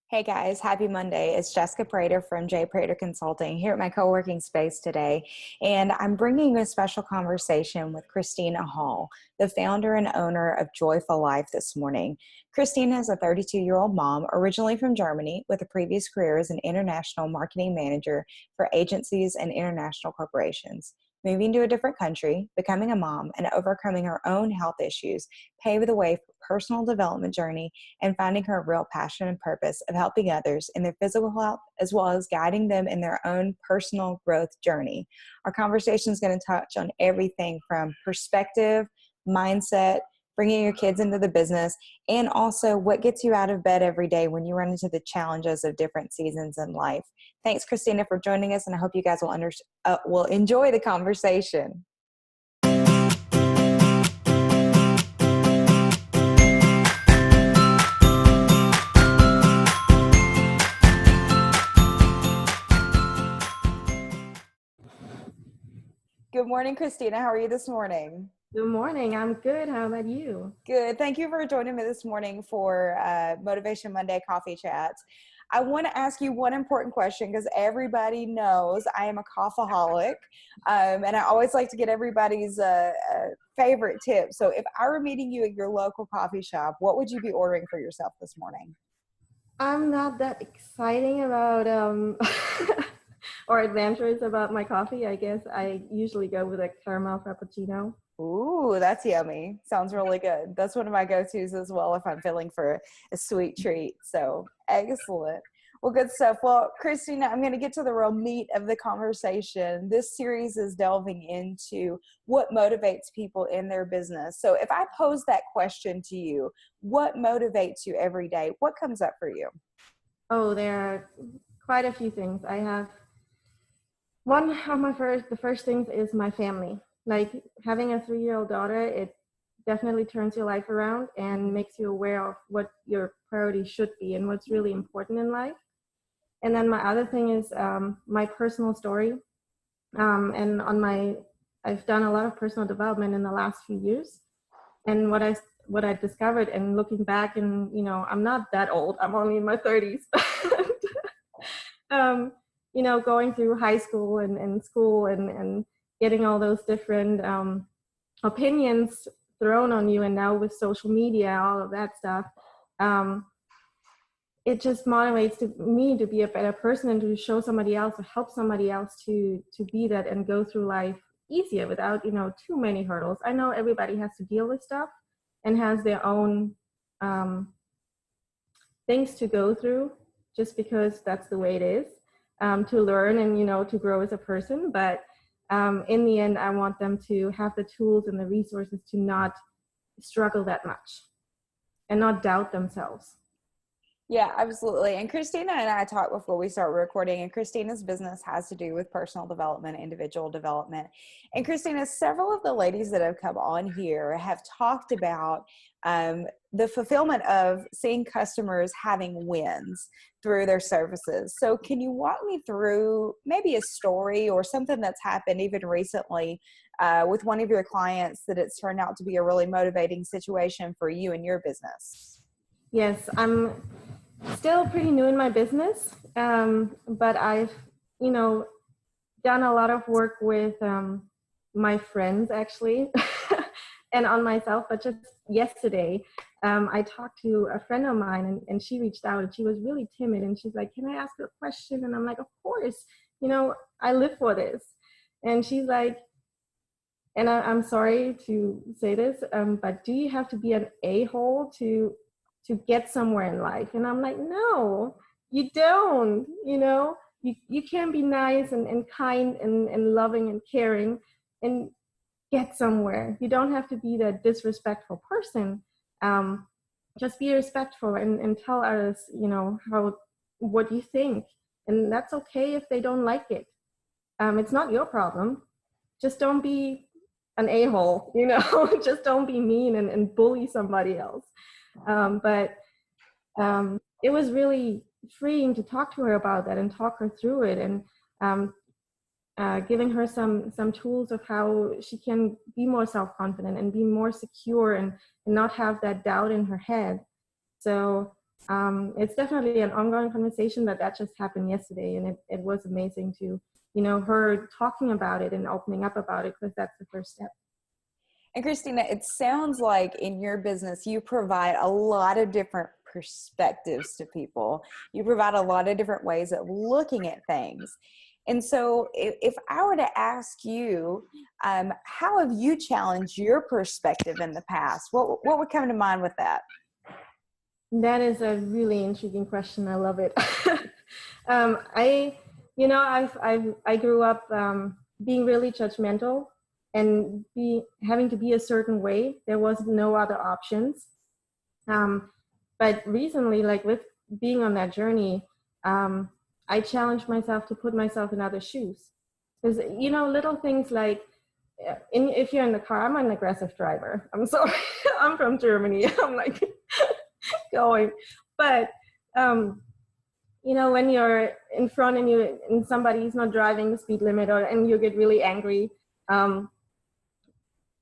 Hey guys, happy Monday. It's Jessica Prater from J. Prater Consulting here at my co-working space today. And I'm bringing you a special conversation with Christina Hall, the founder and owner of Joyful Life this morning. Christina is a 32-year-old mom, originally from Germany, with a previous career as an international marketing manager for agencies and international corporations. Moving to a different country, becoming a mom, and overcoming her own health issues paved the way for a personal development journey and finding her real passion and purpose of helping others in their physical health, as well as guiding them in their own personal growth journey. Our conversation is going to touch on everything from perspective, mindset, bringing your kids into the business, and also what gets you out of bed every day when you run into the challenges of different seasons in life. Thanks, Christina, for joining us, and I hope you guys will enjoy the conversation. Good morning, Christina. How are you this morning? Good morning. I'm good. How about you? Good. Thank you for joining me this morning for Motivation Monday Coffee Chats. I want to ask you one important question because everybody knows I am a coffeeholic, and I always like to get everybody's favorite tip. So if I were meeting you at your local coffee shop, what would you be ordering for yourself this morning? I'm not that exciting about or adventurous about my coffee. I guess I usually go with a caramel frappuccino. Ooh, that's yummy. Sounds really good. That's one of my go-tos as well if I'm feeling for a sweet treat. So excellent. Well, good stuff. Well, Christina, I'm going to get to the real meat of the conversation. This series is delving into what motivates people in their business. So if I pose that question to you, what motivates you every day? What comes up for you? Oh, there are quite a few things. I have one of the first things is my family. Like having a 3-year-old daughter, it definitely turns your life around and makes you aware of what your priorities should be and what's really important in life. And then my other thing is my personal story. And I've done a lot of personal development in the last few years. And what I discovered, and looking back, and I'm not that old. I'm only in my 30s. Going through high school and school and getting all those different opinions thrown on you, and now with social media, all of that stuff. It just motivates me to be a better person and to show somebody else or help somebody else to be that and go through life easier without too many hurdles. I know everybody has to deal with stuff and has their own things to go through, just because that's the way it is, to learn and to grow as a person. But in the end, I want them to have the tools and the resources to not struggle that much and not doubt themselves. Yeah, absolutely. And Christina and I talked before we start recording, and Christina's business has to do with personal development, individual development. And Christina, several of the ladies that have come on here have talked about the fulfillment of seeing customers having wins through their services. So can you walk me through maybe a story or something that's happened even recently with one of your clients that it's turned out to be a really motivating situation for you and your business? Yes, I'm still pretty new in my business, but I've, done a lot of work with my friends actually, and on myself. But just yesterday, I talked to a friend of mine, and she reached out, and she was really timid, and she's like, "Can I ask you a question?" And I'm like, "Of course, I live for this." And she's like, and I'm sorry to say this, but do you have to be an a-hole to get somewhere in life? And I'm like, no, you don't. You can be nice and kind and loving and caring and get somewhere. You don't have to be that disrespectful person. Just be respectful and tell others, what you think. And that's okay if they don't like it. It's not your problem. Just don't be an a-hole, just don't be mean and bully somebody else. But it was really freeing to talk to her about that and talk her through it, and giving her some tools of how she can be more self-confident and be more secure and not have that doubt in her head. So It's definitely an ongoing conversation that just happened yesterday, and it was amazing to, her talking about it and opening up about it, because that's the first step. And Christina, it sounds like in your business, you provide a lot of different perspectives to people. You provide a lot of different ways of looking at things. And so if I were to ask you, how have you challenged your perspective in the past? What would come to mind with that? That is a really intriguing question. I love it. I grew up being really judgmental and having to be a certain way. There was no other options. But recently, like with being on that journey, I challenged myself to put myself in other shoes. Because, little things like, if you're in the car, I'm an aggressive driver. I'm sorry, I'm from Germany. I'm like going. But, when you're in front and somebody's not driving the speed limit, and you get really angry,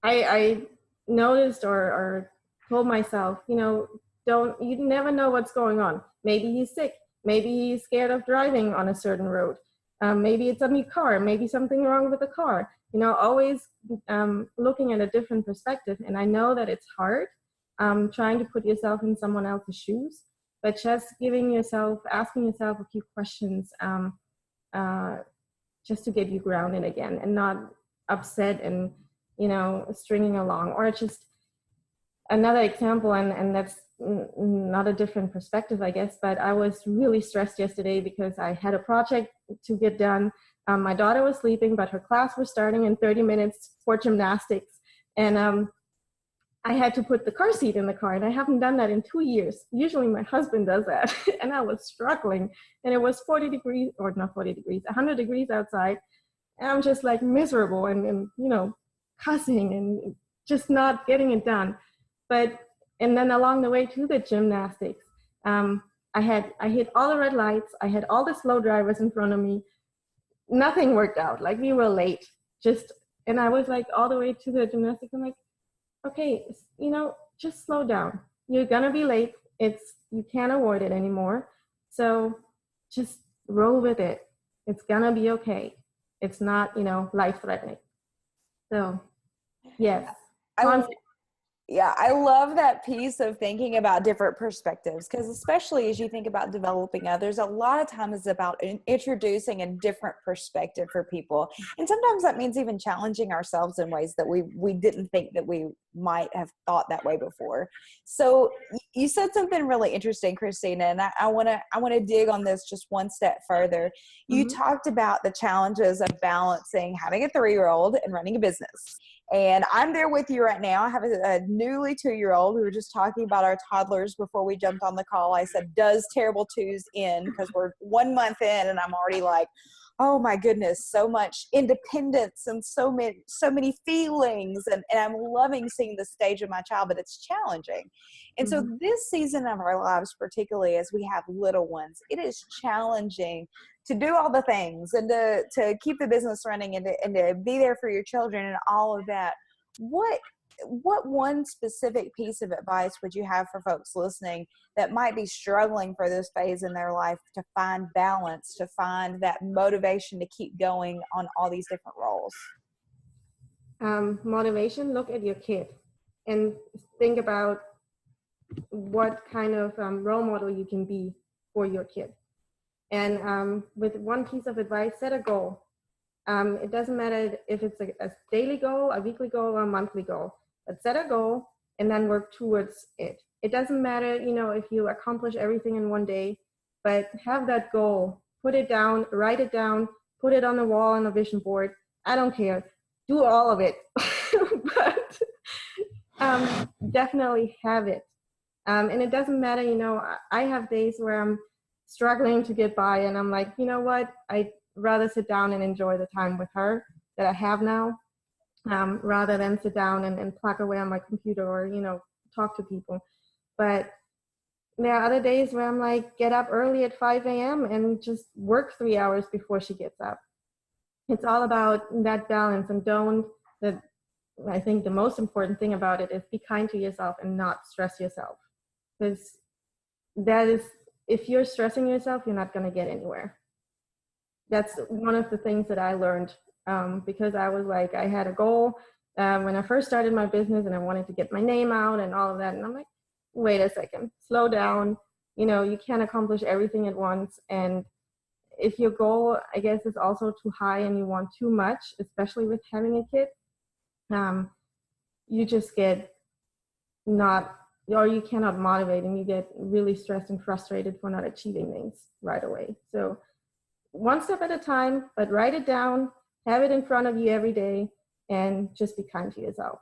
I noticed or told myself, you never know what's going on. Maybe he's sick. Maybe he's scared of driving on a certain road. Maybe it's a new car. Maybe something wrong with the car. Always looking at a different perspective. And I know that it's hard, trying to put yourself in someone else's shoes, but just asking yourself a few questions, just to get you grounded again and not upset and, stringing along. Or just another example, and that's not a different perspective, I guess, but I was really stressed yesterday because I had a project to get done. My daughter was sleeping, but her class was starting in 30 minutes for gymnastics. And I had to put the car seat in the car, and I haven't done that in 2 years. Usually my husband does that. And I was struggling, and it was 100 degrees outside. And I'm just like miserable and cussing and just not getting it done. And then along the way to the gymnastics, I hit all the red lights. I had all the slow drivers in front of me. Nothing worked out. Like, we were late. And I was like all the way to the gymnastics. I'm like, okay, just slow down. You're gonna be late. You can't avoid it anymore. So just roll with it. It's gonna be okay. It's not, life-threatening. So, yes. I love that piece of thinking about different perspectives, because especially as you think about developing others, a lot of times it's about introducing a different perspective for people. And sometimes that means even challenging ourselves in ways that we didn't think that we might have thought that way before. So you said something really interesting, Christina, and I want to dig on this just one step further. You talked about the challenges of balancing having a 3-year-old and running a business. And I'm there with you right now. I have a newly 2-year-old. We were just talking about our toddlers before we jumped on the call. I said, does terrible twos end? Because we're 1 month in and I'm already like, oh my goodness, so much independence and so many feelings. And I'm loving seeing the stage of my child, but it's challenging. And so this season of our lives, particularly as we have little ones, it is challenging to do all the things and to keep the business running and to be there for your children and all of that. What one specific piece of advice would you have for folks listening that might be struggling for this phase in their life to find balance, to find that motivation to keep going on all these different roles? Motivation, look at your kid and think about what kind of role model you can be for your kid. And with one piece of advice, set a goal. It doesn't matter if it's a daily goal, a weekly goal, or a monthly goal, but set a goal and then work towards it. It doesn't matter, if you accomplish everything in one day, but have that goal, put it down, write it down, put it on the wall on a vision board. I don't care. Do all of it, but definitely have it. And it doesn't matter, I have days where I'm struggling to get by and I'm like, you know what, I'd rather sit down and enjoy the time with her that I have now, rather than sit down and plug away on my computer or talk to people. But there are other days where I'm like, get up early at 5 a.m. and just work 3 hours before she gets up. It's all about that balance. And I think the most important thing about it is be kind to yourself and not stress yourself, because that is, if you're stressing yourself, you're not going to get anywhere. That's one of the things that I learned, because I was like, I had a goal when I first started my business, and I wanted to get my name out and all of that. And I'm like, wait a second, slow down. You can't accomplish everything at once. And if your goal, I guess, is also too high and you want too much, especially with having a kid, you just get not, or you cannot motivate, and you get really stressed and frustrated for not achieving things right away. So one step at a time, but write it down, have it in front of you every day, and just be kind to yourself.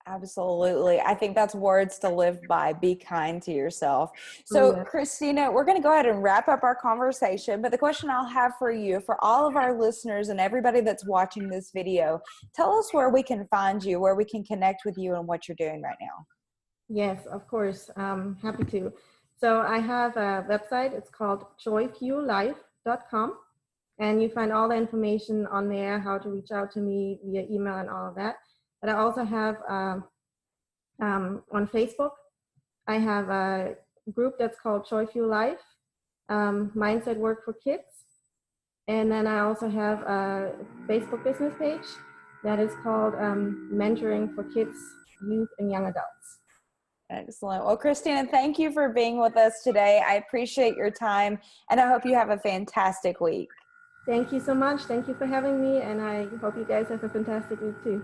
Absolutely. I think that's words to live by. Be kind to yourself. So, Yeah. Christina, we're going to go ahead and wrap up our conversation. But the question I'll have for you, for all of our listeners and everybody that's watching this video, tell us where we can find you, where we can connect with you, and what you're doing right now. Yes, of course. Happy to. So I have a website. It's called joyfuellife.com. And you find all the information on there, how to reach out to me via email and all of that. But I also have on Facebook, I have a group that's called Joy Fuel Life, Mindset Work for Kids. And then I also have a Facebook business page that is called Mentoring for Kids, Youth, and Young Adults. Excellent. Well, Christina, thank you for being with us today. I appreciate your time, and I hope you have a fantastic week. Thank you so much. Thank you for having me, and I hope you guys have a fantastic week too.